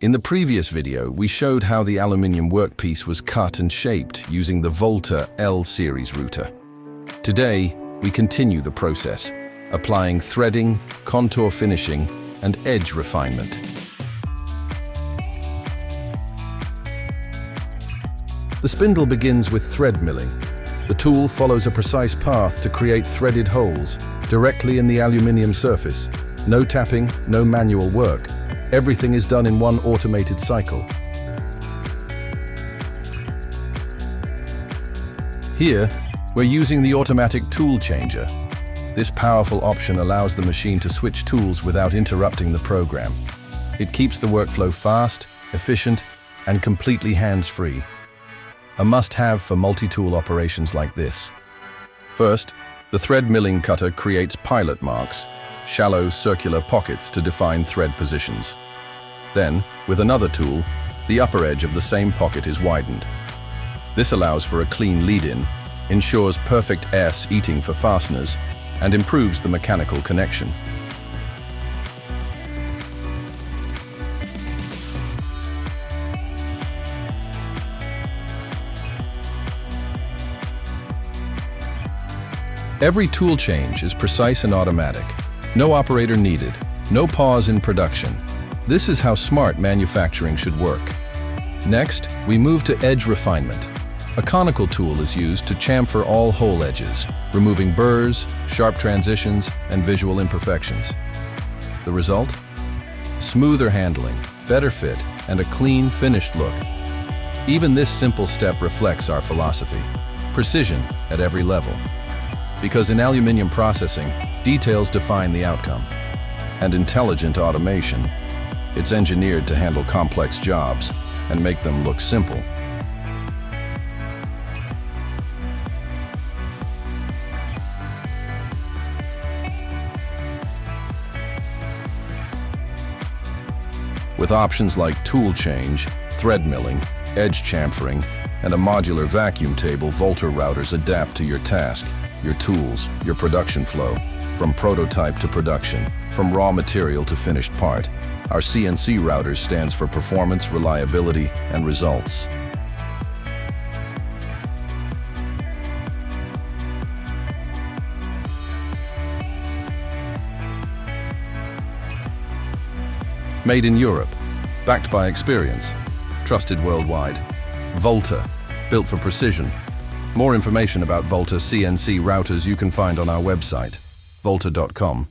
In the previous video, we showed how the aluminium workpiece was cut and shaped using the VOLTER L-Series router. Today, we continue the process, applying threading, contour finishing, and edge refinement. The spindle begins with thread milling. The tool follows a precise path to create threaded holes directly in the aluminium surface. No tapping, no manual work. Everything is done in one automated cycle. Here, we're using the automatic tool changer. This powerful option allows the machine to switch tools without interrupting the program. It keeps the workflow fast, efficient, and completely hands-free. A must-have for multi-tool operations like this. First, the thread milling cutter creates pilot marks, shallow circular pockets to define thread positions. Then, with another tool, the upper edge of the same pocket is widened. This allows for a clean lead-in, ensures perfect air seating for fasteners, and improves the mechanical connection. Every tool change is precise and automatic. No operator needed, no pause in production. This is how smart manufacturing should work. Next, we move to edge refinement. A conical tool is used to chamfer all hole edges, removing burrs, sharp transitions, and visual imperfections. The result? Smoother handling, better fit, and a clean, finished look. Even this simple step reflects our philosophy: precision at every level. Because in aluminium processing, details define the outcome. And intelligent automation, it's engineered to handle complex jobs and make them look simple. With options like tool change, thread milling, edge chamfering, and a modular vacuum table, VOLTER routers adapt to your task, your tools, your production flow, from prototype to production, from raw material to finished part. Our CNC routers stands for performance, reliability, and results. Made in Europe, backed by experience, trusted worldwide. VOLTER, built for precision. More information about VOLTER CNC routers you can find on our website, volter.com.